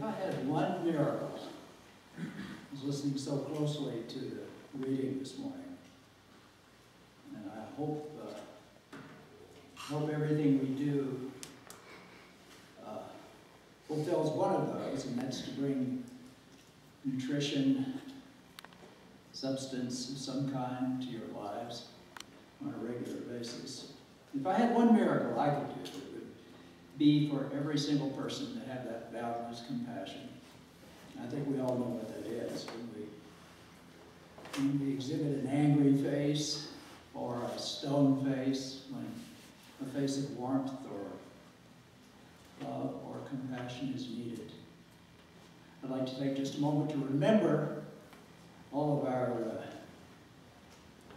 If I had one miracle, I was listening so closely to the reading this morning, and I hope everything we do fulfills one of those, and that's to bring nutrition, substance of some kind to your lives on a regular basis. If I had one miracle I could do, it would be for every single person to have that boundless compassion. I think we all know what that is. When we exhibit an angry face or a stone face, when a face of warmth or love or compassion is needed. I'd like to take just a moment to remember all of our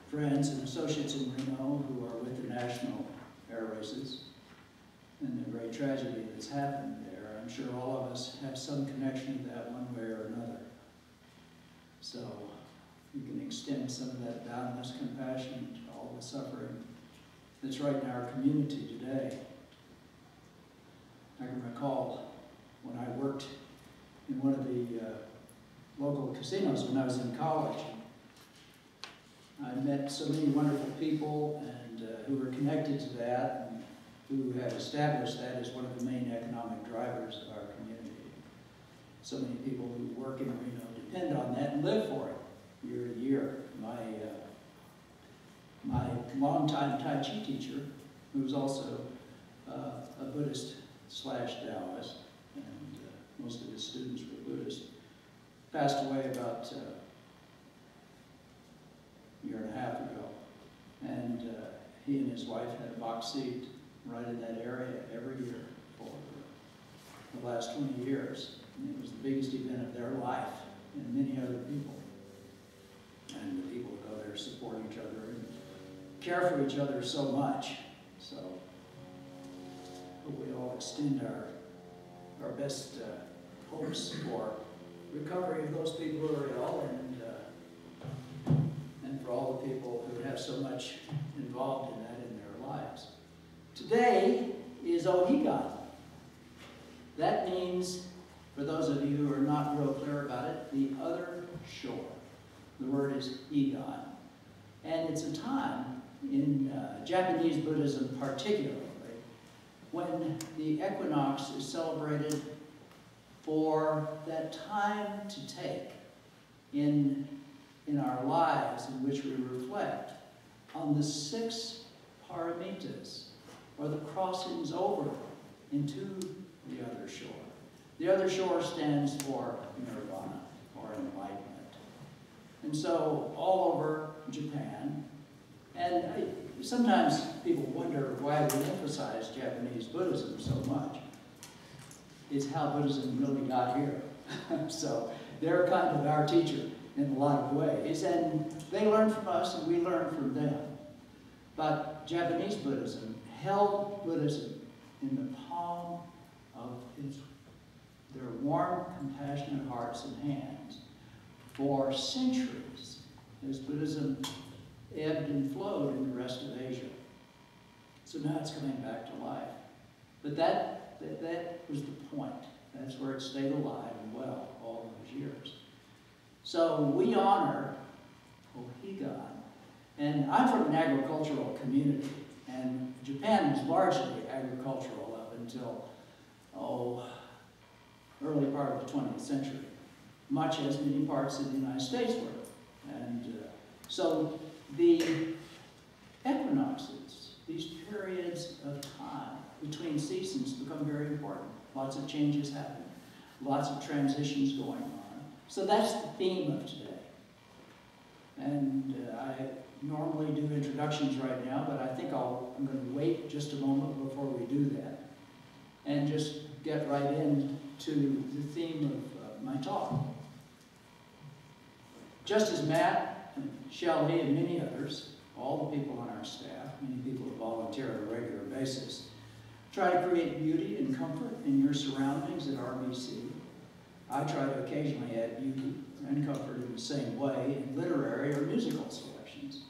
friends and associates in Reno who are with the national air races and the great tragedy that's happened there. I'm sure all of us have some connection to that one way or another. So we can extend some of that boundless compassion to all the suffering that's right in our community today. I can recall when I worked in one of the local casinos when I was in college. I met so many wonderful people and who were connected to that and who had established that as one of the main economic drivers of our community. So many people who work in Reno depend on that and live for it year to year. My longtime Tai Chi teacher, who was also a Buddhist / Taoist, and most of his students were Buddhist, passed away about a year and a half ago. And he and his wife had a box seat right in that area every year for the last 20 years. And it was the biggest event of their life and many other people. And the people who go there support each other and care for each other so much. So we all extend our best hopes for recovery of those people who are ill and for all the people who have so much involved in that in their lives. Today is Ohigan. That means, for those of you who are not real clear about it, the other shore. The word is Igan. And it's a time in Japanese Buddhism particularly when the equinox is celebrated for that time to take in our lives in which we reflect on the 6 paramitas, or the crossings over into the other shore. The other shore stands for nirvana, or enlightenment. And so all over Japan, and sometimes people wonder why we emphasize Japanese Buddhism so much. It's how Buddhism really got here. So they're kind of our teacher in a lot of ways, and they learn from us and we learn from them. But Japanese Buddhism held Buddhism in the palm of their warm, compassionate hearts and hands for centuries as Buddhism ebbed and flowed in the rest of Asia. So now it's coming back to life. But that was the point. That's where it stayed alive and well all those years. So we honor Ohigan. And I'm from an agricultural community, and Japan was largely agricultural up until, early part of the 20th century, much as many parts of the United States were. And so the equinoxes, these periods of time between seasons, become very important. Lots of changes happen, lots of transitions going on. So that's the theme of today. And I normally do introductions right now, but I think I'm going to wait just a moment before we do that and just get right into the theme of my talk. Just as Matt and Shelley and many others, all the people on our staff, many people who volunteer on a regular basis, try to create beauty and comfort in your surroundings at RBC. I try to occasionally add beauty and comfort in the same way in literary or musical selections.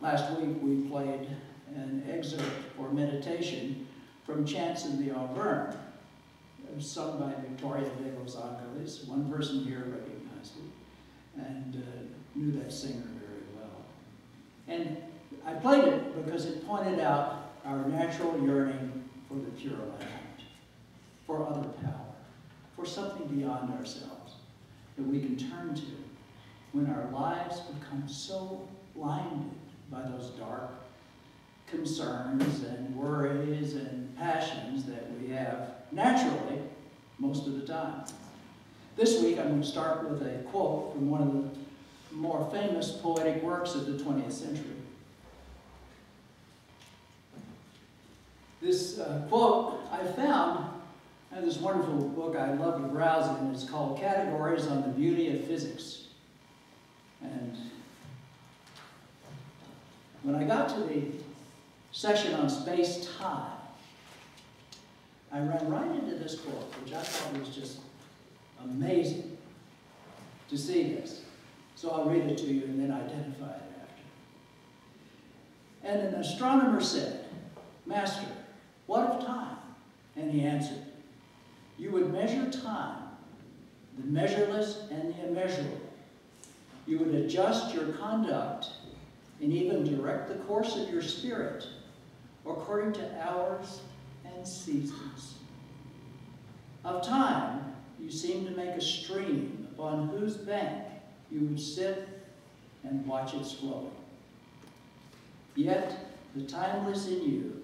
Last week we played an excerpt or meditation from Chants of the Auvergne, It was sung by Victoria de Los Angeles. One person here recognized it and knew that singer very well. And I played it because it pointed out our natural yearning for the Pure Land, for other power, for something beyond ourselves that we can turn to when our lives become so blinded by those dark concerns and worries and passions that we have naturally most of the time. This week I'm going to start with a quote from one of the more famous poetic works of the 20th century. This quote I found in this wonderful book I love to browse in. It's called Categories on the Beauty of Physics. And when I got to the section on space-time, I ran right into this quote, which I thought was just amazing to see this. So I'll read it to you and then identify it after. And an astronomer said, "Master, what of time?" And he answered, "You would measure time, the measureless and the immeasurable. You would adjust your conduct and even direct the course of your spirit according to hours and seasons. Of time, you seem to make a stream upon whose bank you would sit and watch its flowing. Yet, the timeless in you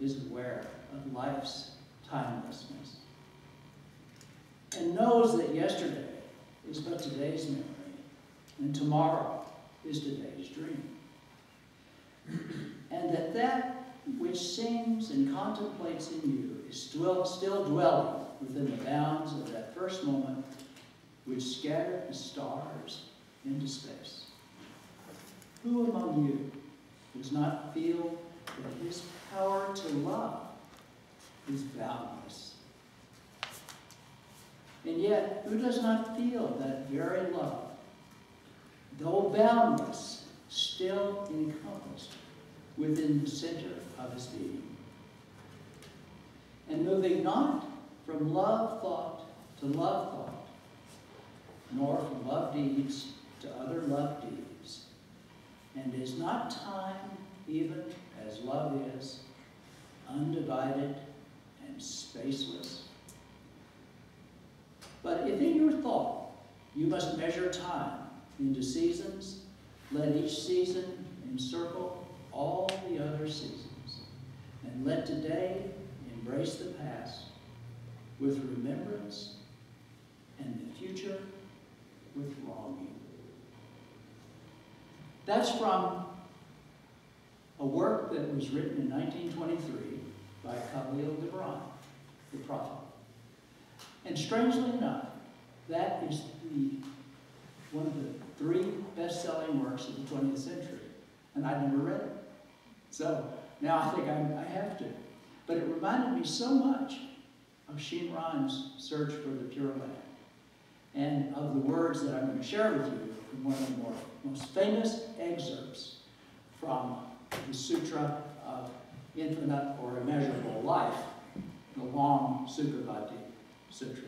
is aware of life's timelessness and knows that yesterday is but today's memory, and tomorrow is today's dream. And that which sings and contemplates in you is still dwelling within the bounds of that first moment which scattered the stars into space. Who among you does not feel that his power to love is boundless? And yet, who does not feel that very love, though boundless, still encompassed within the center of his being? And moving not from love thought to love thought, nor from love deeds to other love deeds, and is not time, even as love is, undivided and spaceless? But if in your thought you must measure time into seasons, let each season encircle all the other seasons, and let today embrace the past with remembrance and the future with longing. That's from a work that was written in 1923 by Khalil Gibran, the prophet. And strangely enough, that is one of the 3 best-selling works of the 20th century. And I'd never read it. So now I think I have to. But it reminded me so much of Shinran's search for the Pure Land, and of the words that I'm going to share with you from one of the most famous excerpts from the Sutra of Infinite or Immeasurable Life, the long Sukhavati Sutra.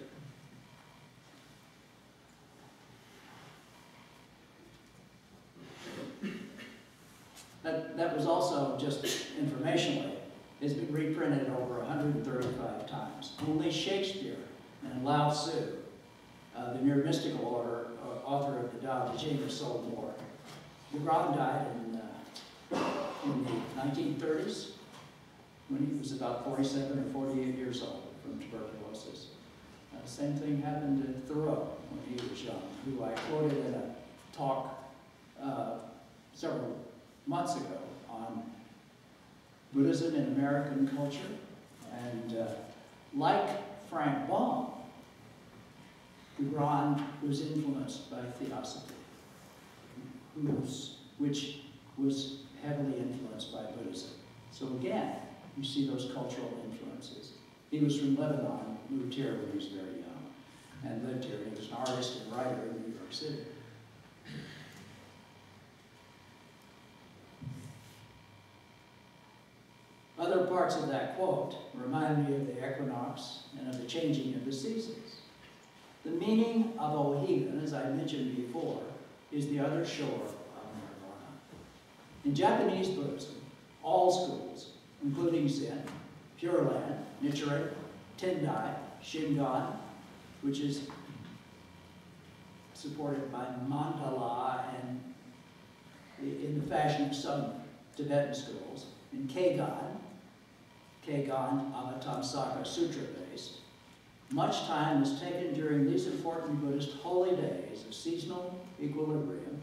That was also, just informationally, has been reprinted over 135 times. Only Shakespeare and Lao Tzu, the mere mystical author of the Tao Te Ching, have sold more. Gibran died in the 1930s when he was about 47 or 48 years old from tuberculosis. Same thing happened to Thoreau when he was young, who I quoted in a talk several months ago on Buddhism in American culture. And like Frank Baum, Gibran was influenced by Theosophy, which was heavily influenced by Buddhism. So again, you see those cultural influences. He was from Lebanon, moved here when he was very young, and lived here. He was an artist and writer in New York City. other parts of that quote remind me of the equinox and of the changing of the seasons. The meaning of Ohigan, as I mentioned before, is the other shore of nirvana. In Japanese Buddhism, all schools, including Zen, Pure Land, Nichiren, Tendai, Shingon, which is supported by mandala and in the fashion of some Tibetan schools, and Keigan Avatamsaka Sutra based. Much time is taken during these important Buddhist holy days of seasonal equilibrium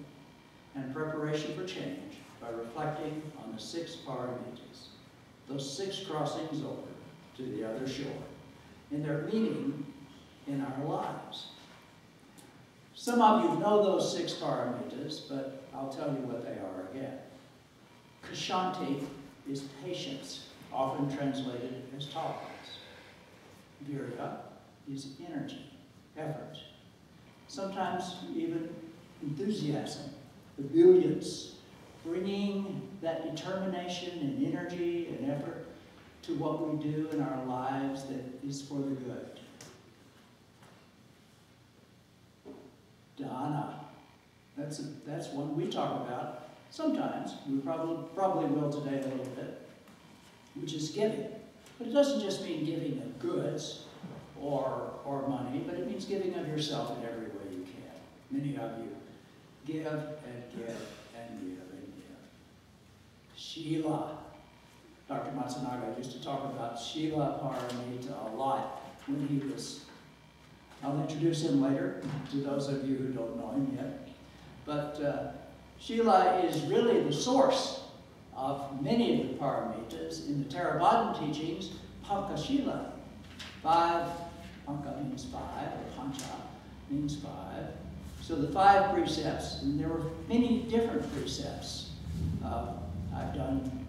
and preparation for change by reflecting on the 6 paramitas, those 6 crossings over to the other shore, and their meaning in our lives. Some of you know those 6 paramitas, but I'll tell you what they are again. Kshanti is patience, often translated as tolerance. Virya is energy, effort, sometimes even enthusiasm, ebullience, bringing that determination and energy and effort to what we do in our lives that is for the good. Dana, that's one we talk about sometimes. We probably will today a little bit, which is giving. But it doesn't just mean giving of goods or money, but it means giving of yourself in every way you can. Many of you give and give and give and give. Shila. Dr. Matsunaga used to talk about Shila Paramita a lot when he was, I'll introduce him later to those of you who don't know him yet. But Shila is really the source of many of the paramitas. In the Theravadan teachings, Panka Shila, 5, Panka means 5, or Pancha means 5. So the 5 precepts, and there were many different precepts. I've done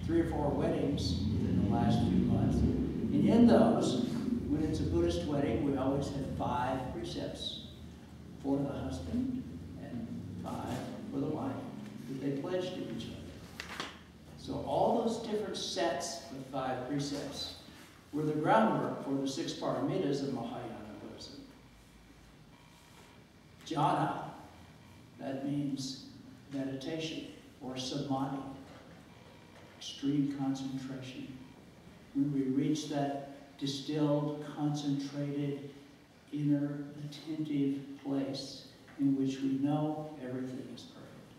3 or 4 weddings in the last few months. And in those, when it's a Buddhist wedding, we always have 5 precepts for the husband and 5 for the wife that they pledge to each other. So all those different sets of 5 precepts were the groundwork for the 6 paramitas of Mahayana Buddhism. Jhana, that means meditation or samadhi, extreme concentration. When we reach that distilled, concentrated, inner, attentive place in which we know everything is perfect.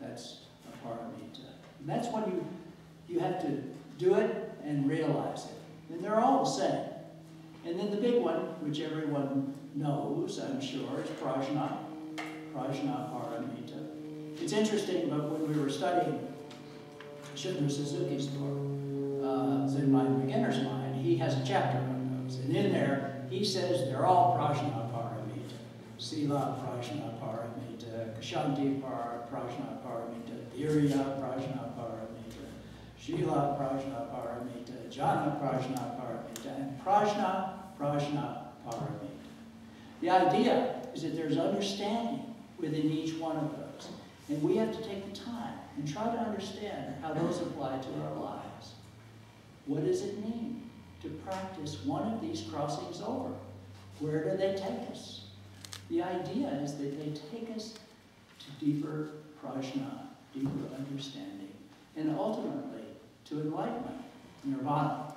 That's a paramita. And that's when you have to do it and realize it. And they're all the same. And then the big one, which everyone knows, I'm sure, is prajna paramita. It's interesting, but when we were studying Shunra Suzuki's book, Zen Mind, Beginner's Mind, he has a chapter on those. And in there, he says they're all prajna paramita. Sila prajna paramita, Kshanti prajna paramita, Virya prajna paramita, Shila prajna paramita, Jhana prajna paramita, and prajna paramita. The idea is that there's understanding within each one of those. And we have to take the time and try to understand how those apply to our lives. What does it mean to practice one of these crossings over? Where do they take us? The idea is that they take us to deeper prajna, deeper understanding, and ultimately to enlightenment, nirvana,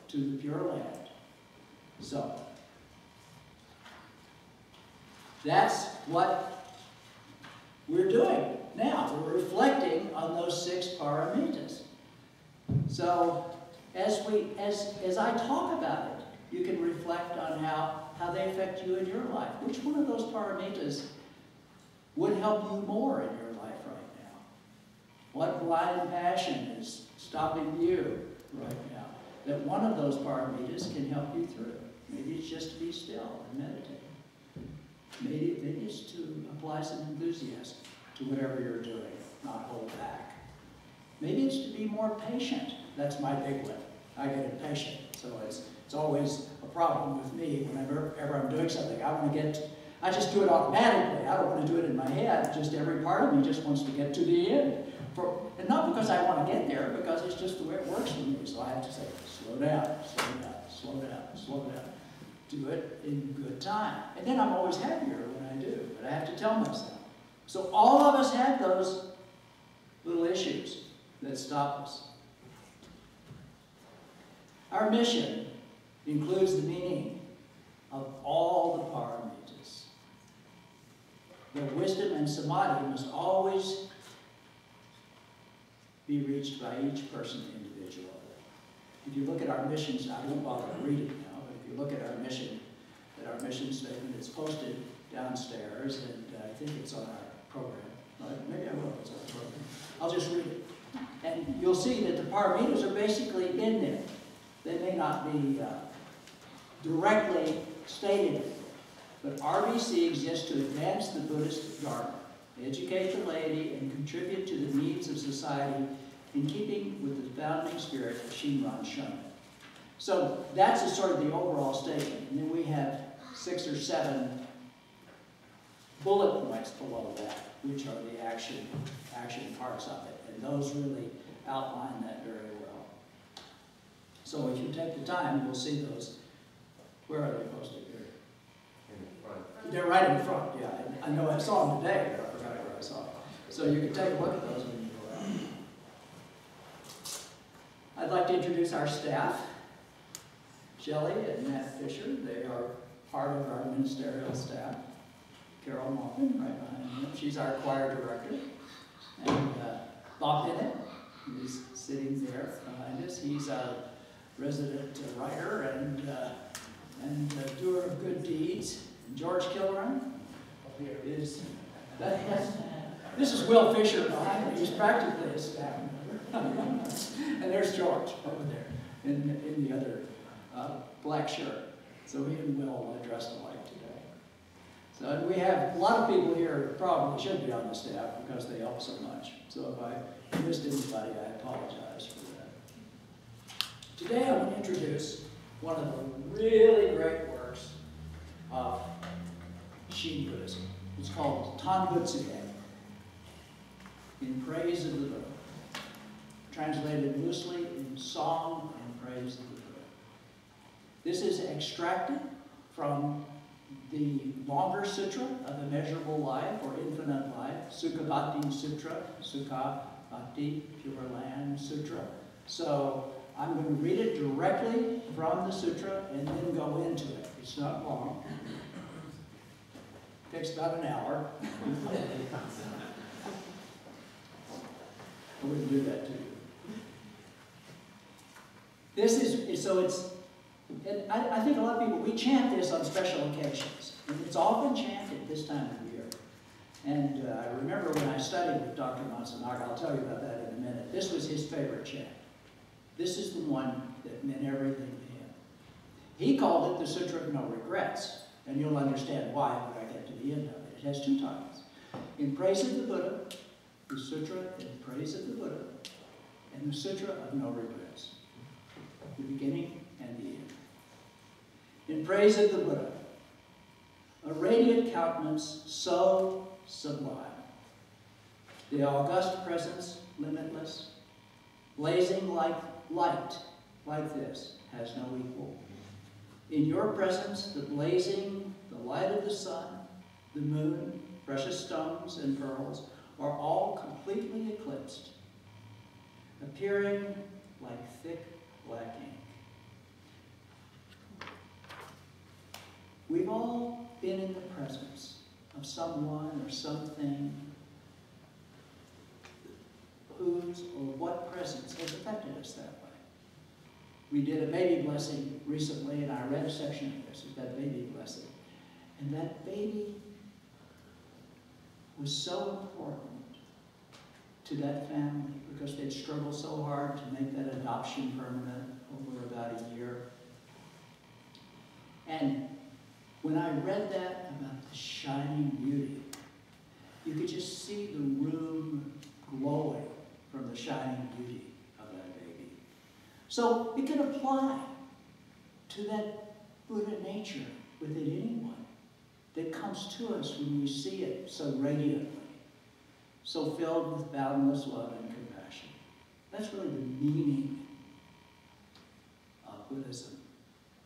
to the Pure Land. So, that's what we're doing now. We're reflecting on those 6 paramitas. So, as I talk about it, you can reflect on how they affect you in your life. Which one of those paramitas would help you more in your life right now? What blind passion is stopping you right now? That one of those paramitas can help you through. Maybe it's just to be still and meditate. Maybe it's to apply some enthusiasm to whatever you're doing, not hold back. Maybe it's to be more patient. That's my big one. I get impatient, so it's always a problem with me whenever I'm doing something. I want to I just do it automatically. I don't want to do it in my head. Just every part of me just wants to get to the end. And not because I want to get there, because it's just the way it works for me. So I have to say, slow down, slow down, slow down, slow down. Do it in good time. And then I'm always happier when I do. But I have to tell myself. So all of us have those little issues that stop us. Our mission includes the meaning of all the paramitas. The wisdom and samadhi must always be reached by each person individually. If you look at our missions, I won't bother to read it now, but if you look at our mission statement, it's posted downstairs, and I think it's on our program. Maybe I will, it's on the program. I'll just read it. And you'll see that the paramitas are basically in there. They may not be directly stated, but RBC exists to advance the Buddhist Dharma, educate the laity, and contribute to the needs of society in keeping with the founding spirit of Shinran Shonin. So that's a sort of the overall statement. And then we have 6 or 7 bullet points below that, which are the action parts of it. And those really outline that very well. So if you take the time, you'll see those. Where are they posted here? In the front. They're right in front, yeah. I know I saw them today, but I forgot where I saw them. So you can take a look at those when you go out. I'd like to introduce our staff. Shelley and Matt Fisher, they are part of our ministerial staff. Carol Malkin, right behind him. She's our choir director. And Bob Bennett, who's sitting there behind us. He's our resident writer and doer of good deeds. And George Kilburn is, this is Will Fisher behind me. He's practically a staff member. And there's George over there in the other black shirt. So he and Will dressed alike today. So we have a lot of people here who probably should be on the staff because they help so much. So if I missed anybody, I apologize for that. Today I want to introduce one of the really great works of Shin Buddhism. It's called Tanbutsuge, in praise of the Buddha. Translated loosely in song and praise of the Buddha. This is extracted from the longer sutra of immeasurable life or infinite life, Sukhabhati Sutra, Sukha Bhakti, Pure Land Sutra. So I'm going to read it directly from the sutra and then go into it. It's not long. It takes about an hour. I wouldn't do that to you. This is, so it's, and I think a lot of people, we chant this on special occasions. And it's often chanted this time of year. And I remember when I studied with Dr. Matsunaga, I'll tell you about that in a minute. This was his favorite chant. This is the one that meant everything to him. He called it the Sutra of No Regrets. And you'll understand why when I get to the end of it. It has 2 titles. In praise of the Buddha, the Sutra in praise of the Buddha, and the Sutra of No Regrets. The beginning and the end. In praise of the Buddha, a radiant countenance so sublime, the august presence limitless, blazing like light, like this, has no equal. In your presence, the blazing, the light of the sun, the moon, precious stones and pearls are all completely eclipsed, appearing like thick black ink. We've all been in the presence of someone or something whose or what presence has affected us that way. We did a baby blessing recently, and I read a section of this, that baby blessing. And that baby was so important to that family because they'd struggled so hard to make that adoption permanent over about a year. And when I read that about the shining beauty, you could just see the room glowing from the shining beauty of that baby. So it can apply to that Buddha nature within anyone that comes to us when we see it so radiantly, so filled with boundless love and compassion. That's really the meaning of Buddhism,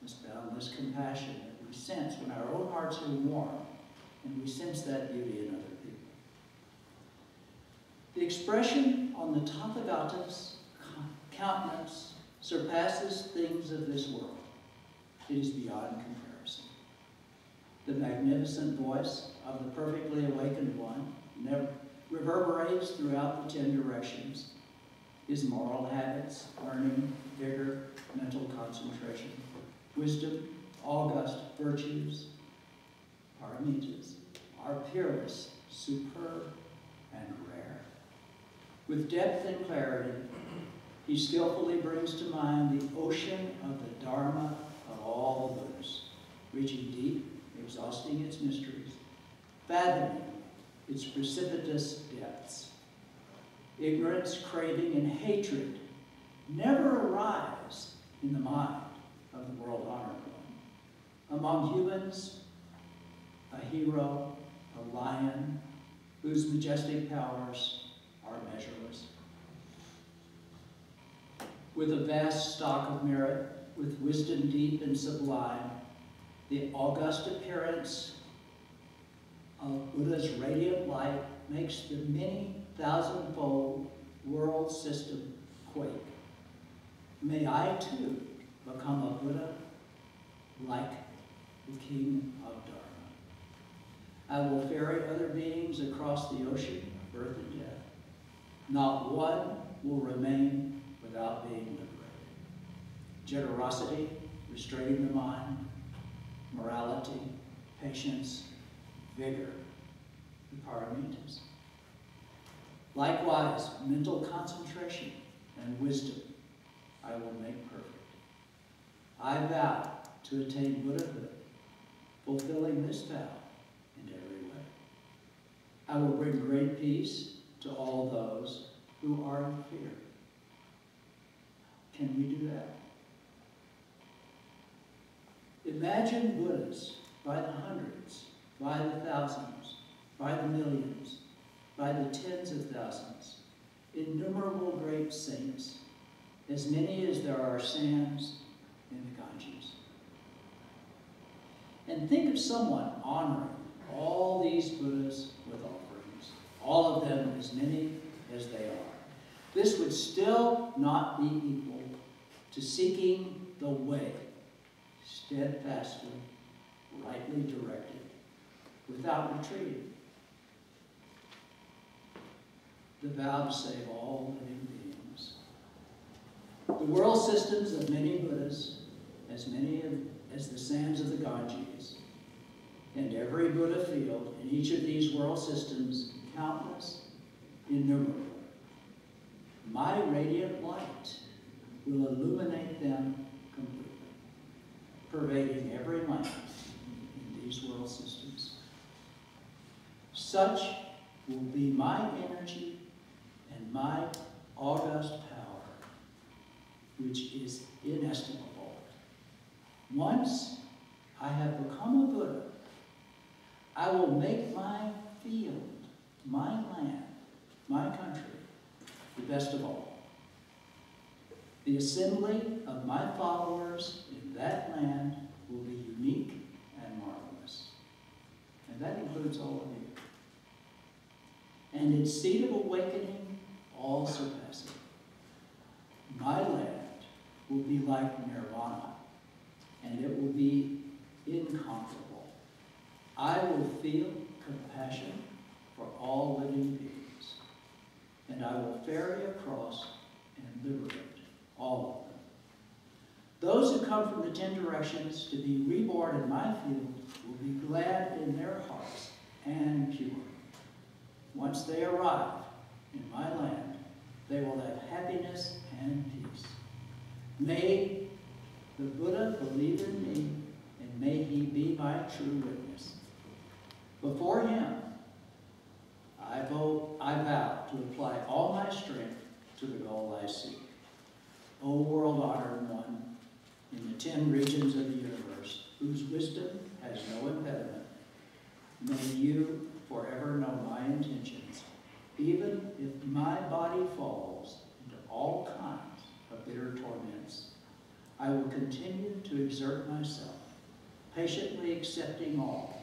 this boundless compassion that we sense when our own hearts are warm and we sense that beauty in other people. The expression on the Tathagata's countenance surpasses things of this world. It is beyond comparison. The magnificent voice of the perfectly awakened one reverberates throughout the 10 directions. His moral habits, learning, vigor, mental concentration, wisdom, august virtues, paramitas, are peerless, superb, and rare. With depth and clarity, he skillfully brings to mind the ocean of the Dharma of all the Buddhas, reaching deep, exhausting its mysteries, fathoming its precipitous depths. Ignorance, craving, and hatred never arise in the mind of the world-honored one. Among humans, a hero, a lion, whose majestic powers are measureless. With a vast stock of merit, with wisdom deep and sublime, the august appearance of Buddha's radiant light makes the many thousand-fold world system quake. May I too become a Buddha like the King of Dharma. I will ferry other beings across the ocean of birth and death. Not one will remain without being liberated. Generosity, restraining the mind, morality, patience, vigor, the paramitas. Likewise, mental concentration and wisdom I will make perfect. I vow to attain Buddhahood, fulfilling this vow in every way. I will bring great peace to all those who are in fear. Can we do that? Imagine Buddhas by the hundreds, by the thousands, by the millions, by the tens of thousands, innumerable great saints, as many as there are sands in the Ganges. And think of someone honoring all these Buddhas with offerings, all of them as many as they are. This would still not be equal to seeking the way, steadfastly, rightly directed, without retreating. The vow to save all living beings. The world systems of many Buddhas, as many as the sands of the Ganges, and every Buddha field in each of these world systems, countless, innumerable. My radiant light will illuminate them completely, pervading every mind in these world systems. Such will be my energy and my august power, which is inestimable. Once I have become a Buddha, I will make my field, my land, my country, the best of all. The assembly of my followers in that land will be unique and marvelous. And that includes all of you. And its seat of awakening, all surpassing. My land will be like nirvana, and it will be incomparable. I will feel compassion for all living beings, and I will ferry across and liberate all of them. Those who come from the 10 directions to be reborn in my field will be glad in their hearts and pure. Once they arrive in my land, they will have happiness and peace. May the Buddha believe in me, and may he be my true witness. Before him, I vow to apply all my strength to the goal I seek. O world-honored one, in the 10 regions of the universe, whose wisdom has no impediment, May you forever know my intentions, even if my body falls into all kinds of bitter torments. I will continue to exert myself, patiently accepting all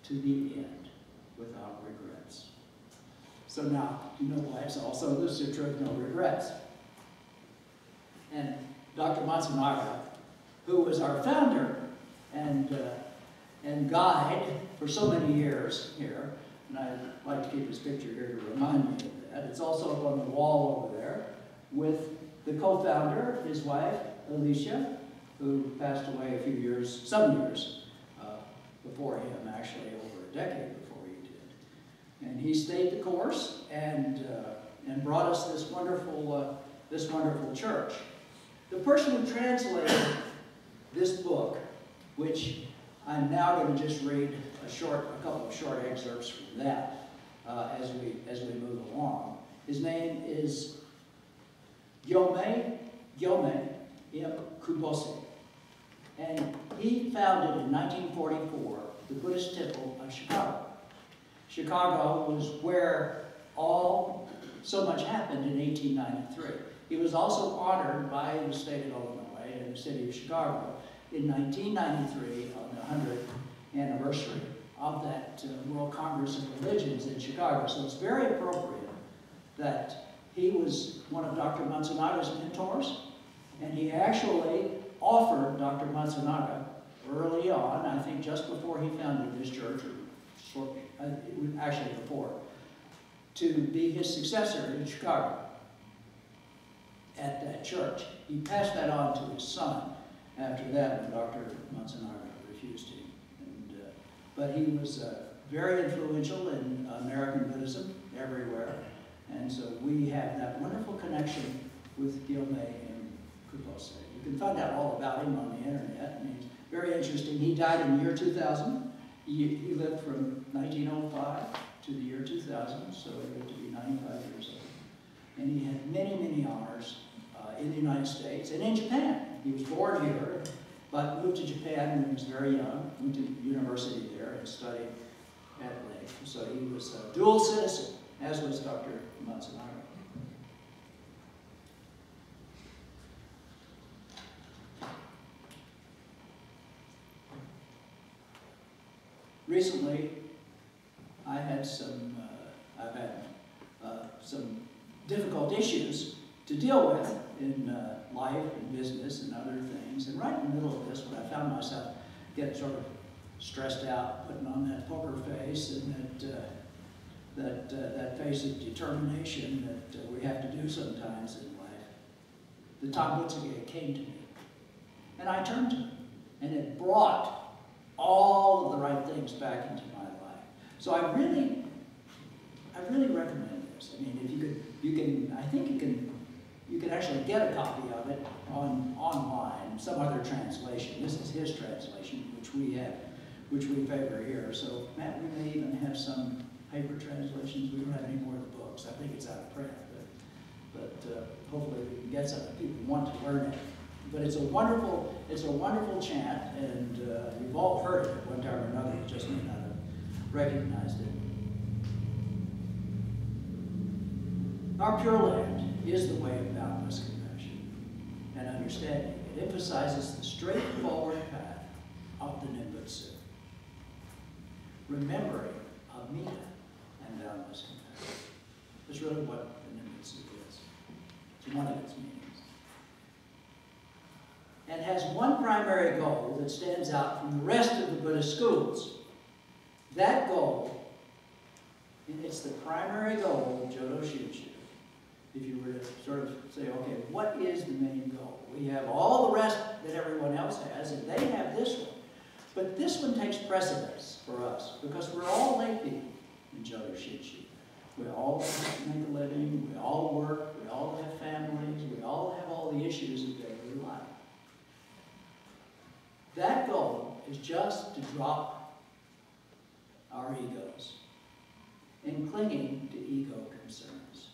to the end without regrets. So now, you know why it's also the Sutra of No Regrets. And Dr. Matsunaga, who was our founder and guide for so many years here, and I'd like to keep his picture here to remind me of that. It's also up on the wall over there with the co-founder, his wife, Alicia, who passed away a few years, some years before him, actually over a decade before he did. And he stayed the course and brought us this wonderful church. The person who translated this book, which I'm now going to just read a couple of short excerpts from that as we move along. His name is Gyome M. Kubose. And he founded in 1944 the Buddhist Temple of Chicago. Chicago was where so much happened in 1893. He was also honored by the state of Illinois and the city of Chicago in 1993 on the 100th anniversary of that World Congress of Religions in Chicago. So it's very appropriate that he was one of Dr. Matsunaga's mentors, and he actually offered Dr. Matsunaga early on, I think just before he founded this church, or actually before, to be his successor in Chicago at that church. He passed that on to his son after that when Dr. Matsunaga refused him. But he was very influential in American Buddhism everywhere. And so we have that wonderful connection with Gyome and Kubose. You can find out all about him on the internet. And he's very interesting. He died in the year 2000. He lived from 1905 to the year 2000, so he lived to be 95 years old. And he had many, many honors in the United States and in Japan. He was born here, but moved to Japan when he was very young, went to university there and studied at length. So he was a dual citizen, as was Dr. Matsunaga. Recently, I've had some difficult issues to deal with in life and business and other things. And right in the middle of this, when I found myself getting sort of stressed out, putting on that poker face and that face of determination that we have to do sometimes in life, the Tom Butzige came to me. And I turned to him, and it brought all of the right things back into my life. So I really recommend this. I mean, if you can actually get a copy of it online, some other translation. This is his translation, which we favor here. So Matt, we may even have some paper translations. We don't have any more of the books. I think it's out of print, but hopefully we can get some if people want to learn it. But it's a wonderful chant, and you've all heard it at one time or another. You just may not have recognized it. Our Pure Land is the way of boundless compassion and understanding. It emphasizes the straightforward path of the Nimbutsu, remembering Amida and boundless compassion. That's really what the Nimbutsu is. It's one of its meanings. And has one primary goal that stands out from the rest of the Buddhist schools. That goal, and it's the primary goal of Jodo Shinshu. If you were to sort of say, okay, what is the main goal? We have all the rest that everyone else has, and they have this one. But this one takes precedence for us, because we're all lay people in Jodo Shinshu. We all make a living, we all work, we all have families, we all have all the issues of daily life. That goal is just to drop our egos and clinging to ego concerns.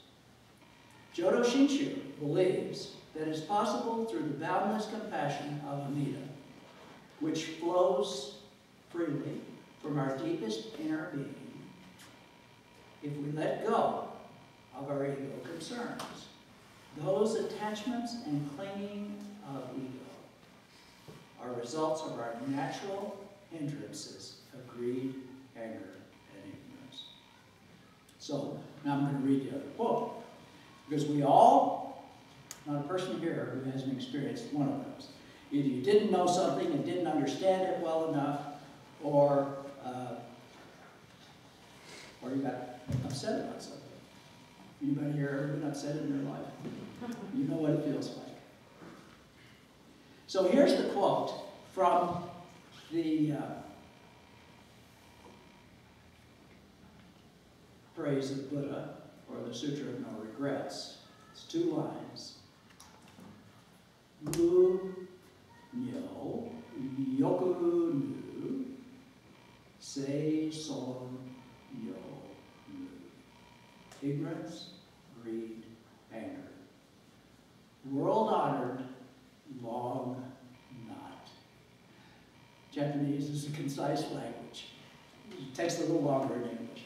Jodo Shinshu believes that it's possible through the boundless compassion of Amida, which flows freely from our deepest inner being if we let go of our ego concerns. Those attachments and clinging of ego are results of our natural hindrances of greed, anger, and ignorance. So, now I'm going to read the other quote. Because we all, not a person here who hasn't experienced one of those. Either you didn't know something and didn't understand it well enough, or you got upset about something. Anybody here ever been upset in their life? You know what it feels like. So here's the quote from the praise of Buddha, or the Sutra of No Regrets. It's 2 lines. Mu nyo yoku nu sei son yo nu. Ignorance, greed, anger. World honored, long not. Japanese is a concise language. It takes a little longer in English.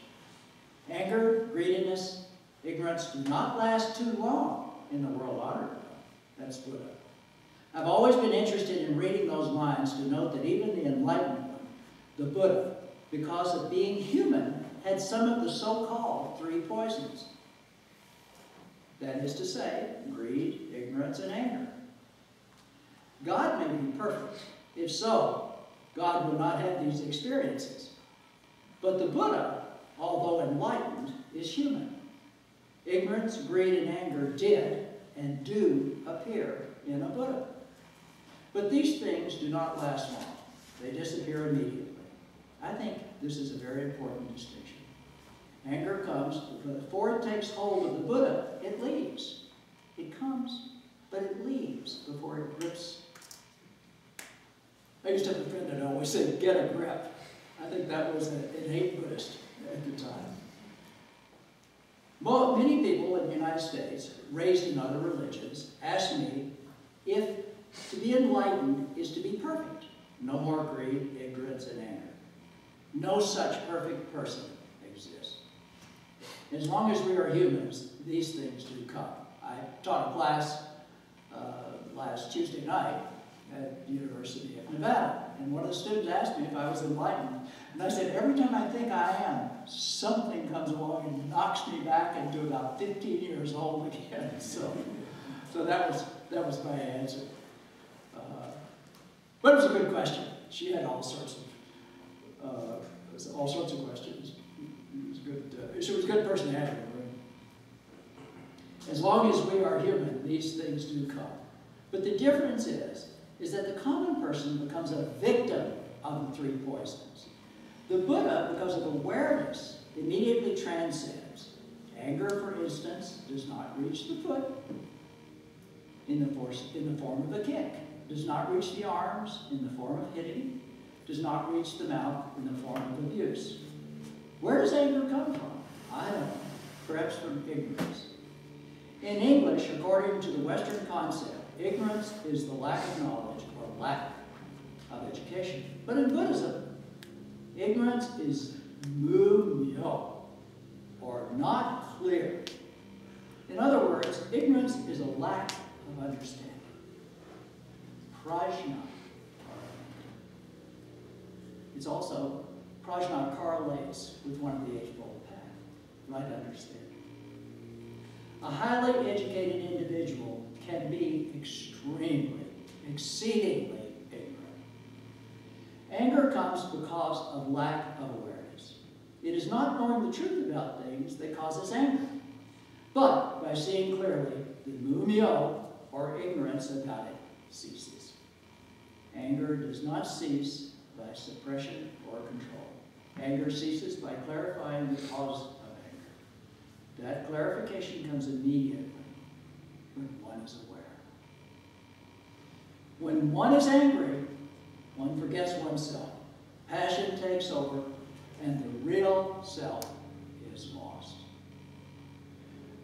Anger, greediness, ignorance do not last too long in the world honored. That's Buddha. I've always been interested in reading those lines to note that even the enlightened one, the Buddha, because of being human, had some of the so-called 3 poisons. That is to say, greed, ignorance, and anger. God may be perfect. If so, God would not have these experiences. But the Buddha, although enlightened, is human. Ignorance, greed, and anger did and do appear in a Buddha. But these things do not last long. They disappear immediately. I think this is a very important distinction. Anger comes, but before it takes hold of the Buddha, it leaves. It comes, but it leaves before it grips. I used to have a friend that always said, get a grip. I think that was an innate Buddhist at the time. Well, many people in the United States, raised in other religions, ask me if to be enlightened is to be perfect. No more greed, ignorance, and anger. No such perfect person exists. As long as we are humans, these things do come. I taught a class last Tuesday night at the University of Nevada, and one of the students asked me if I was enlightened. And I said, every time I think I am, something comes along and knocks me back into about 15 years old again. So that was my answer. But it was a good question. She had all sorts of questions. It was good. She was a good person to have in the room. As long as we are human, these things do come. But the difference is that the common person becomes a victim of the 3 poisons. The Buddha, because of awareness, immediately transcends. Anger, for instance, does not reach the foot in the form of a kick, does not reach the arms in the form of hitting, does not reach the mouth in the form of abuse. Where does anger come from? I don't know. Perhaps from ignorance. In English, according to the Western concept, ignorance is the lack of knowledge or lack of education. But in Buddhism, ignorance is mu myo, or not clear. In other words, ignorance is a lack of understanding. Prajna. It's also, prajna correlates with one of the Eightfold Path, right understanding. A highly educated individual can be extremely, exceedingly ignorant. Anger comes because of lack of awareness. It is not knowing the truth about things that causes anger, but by seeing clearly, the mumyo, or ignorance about it, ceases. Anger does not cease by suppression or control. Anger ceases by clarifying the cause of anger. That clarification comes immediately when one is aware. When one is angry, one forgets oneself. Passion takes over, and the real self is lost.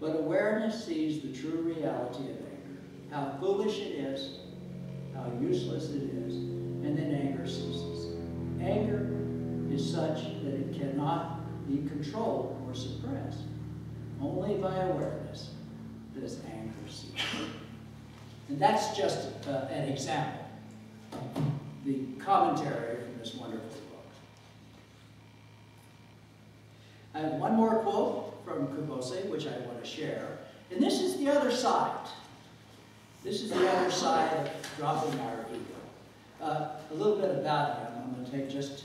But awareness sees the true reality of anger, how foolish it is, how useless it is, and then anger ceases. Anger is such that it cannot be controlled or suppressed. Only by awareness does anger cease. And that's just an example of the commentary from this wonderful book. I have one more quote from Kubose, which I want to share. And this is the other side. This is the other side of dropping our ego. A little bit about him. I'm going to take just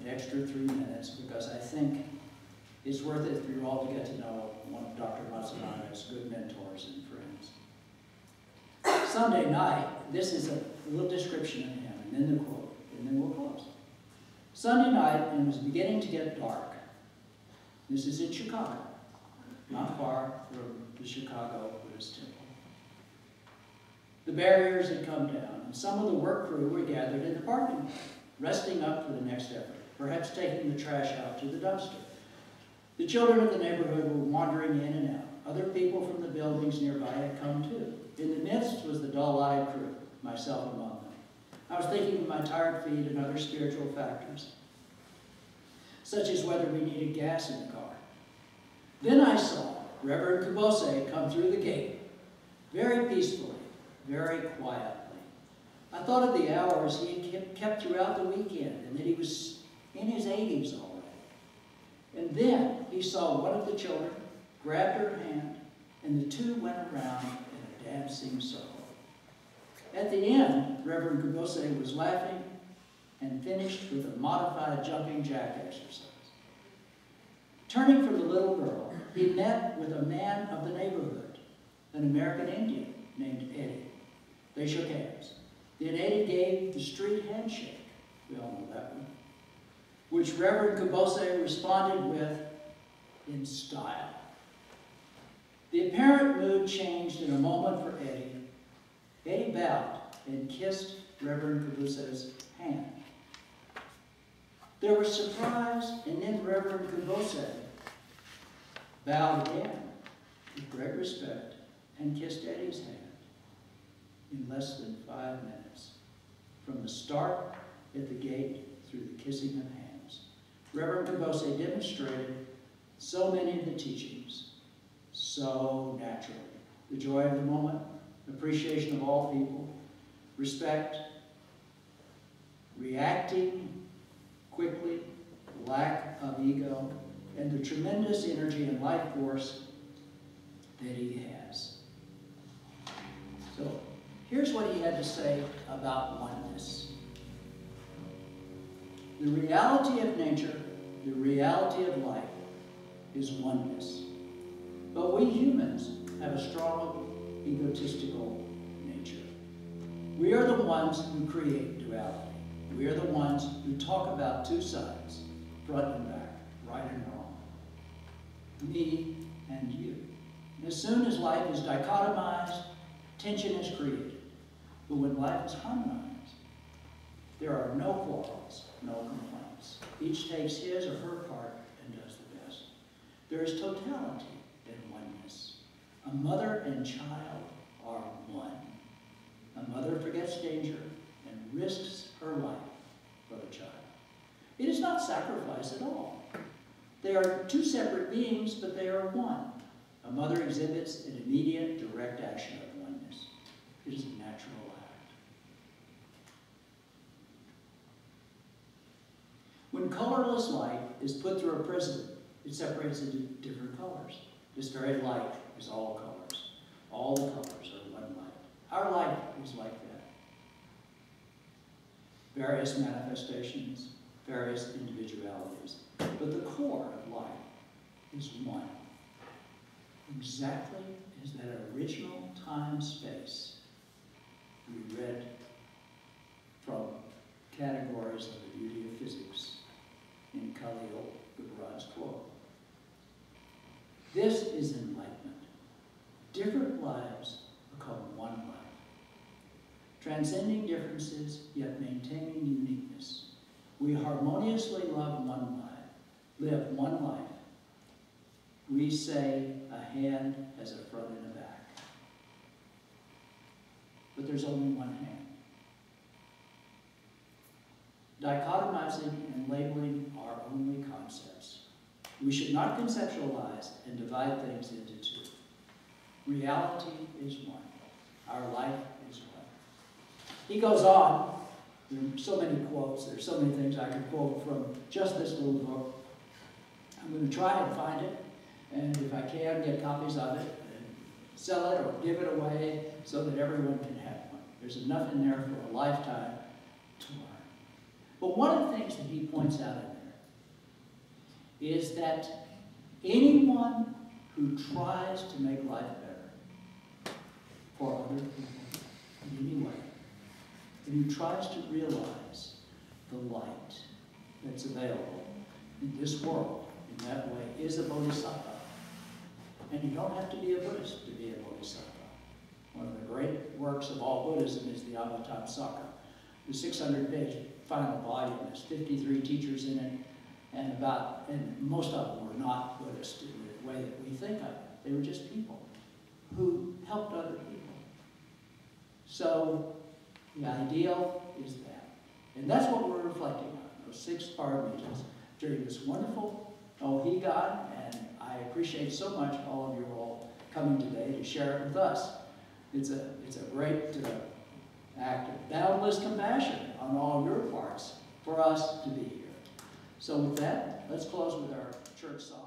an extra 3 minutes because I think it's worth it for you all to get to know one of Dr. Matsunaga's good mentors and friends. Sunday night, this is a little description of him, and then the quote, and then we'll close. Sunday night, and it was beginning to get dark. This is in Chicago, not far from the Chicago Buddhist temple. The barriers had come down, and some of the work crew were gathered in the parking lot, resting up for the next effort, perhaps taking the trash out to the dumpster. The children of the neighborhood were wandering in and out. Other people from the buildings nearby had come too. In the midst was the dull-eyed crew, myself among them. I was thinking of my tired feet and other spiritual factors, such as whether we needed gas in the car. Then I saw Reverend Kubose come through the gate, very peacefully, very quietly. I thought of the hours he had kept throughout the weekend and that he was in his 80s already. And then he saw one of the children, grabbed her hand, and the two went around in a dancing circle. At the end, Reverend Kubose was laughing and finished with a modified jumping jack exercise. Turning from the little girl, he met with a man of the neighborhood, an American Indian named Eddie. They shook hands. Then Eddie gave the street handshake. We all know that one. Which Reverend Kubose responded with in style. The apparent mood changed in a moment for Eddie. Eddie bowed and kissed Reverend Kubose's hand. There was surprise, and then Reverend Kubose bowed again with great respect and kissed Eddie's hand in less than 5 minutes, from the start at the gate through the kissing of hands. Reverend Kubose demonstrated so many of the teachings so naturally. The joy of the moment, appreciation of all people, respect, reacting quickly, lack of ego, and the tremendous energy and life force that he has. So, here's what he had to say about oneness. The reality of nature, the reality of life, is oneness. But we humans have a strong egotistical nature. We are the ones who create duality. We are the ones who talk about two sides, front and back, right and wrong. Me and you. As soon as life is dichotomized, tension is created. But when life is harmonized, there are no quarrels, no complaints. Each takes his or her part and does the best. There is totality in oneness. A mother and child are one. A mother forgets danger and risks her life for the child. It is not sacrifice at all. They are two separate beings, but they are one. A mother exhibits an immediate, direct action of oneness. It is a natural act. When colorless light is put through a prism, it separates into different colors. This very light is all colors. All the colors are one light. Our light is like that. Various manifestations, various individualities. But the core of life is one. Exactly as that original time-space we read from categories of the beauty of physics in Khalil Gibran's quote. This is enlightenment. Different lives become one life. Transcending differences, yet maintaining uniqueness. We harmoniously love one life, live one life. We say a hand has a front and a back. But there's only one hand. Dichotomizing and labeling our only concepts. We should not conceptualize and divide things into two. Reality is one. Our life is one. He goes on. There are so many quotes. There's so many things I could quote from just this little book. I'm going to try and find it, and if I can, get copies of it, and sell it or give it away so that everyone can have one. There's enough in there for a lifetime to learn. But one of the things that he points out in there is that anyone who tries to make life better for other people in any way, and who tries to realize the light that's available in this world in that way is a bodhisattva. And you don't have to be a Buddhist to be a bodhisattva. One of the great works of all Buddhism is the Avatamsaka. The 600-page final volume has 53 teachers in it, and most of them were not Buddhist in the way that we think of it. They were just people who helped other people. So the ideal is that. And that's what we're reflecting on, those 6 paramitas, during this wonderful Ohigan, and I appreciate so much all of you all coming today to share it with us. It's a great act of boundless compassion on all your parts for us to be here. So with that, let's close with our church song.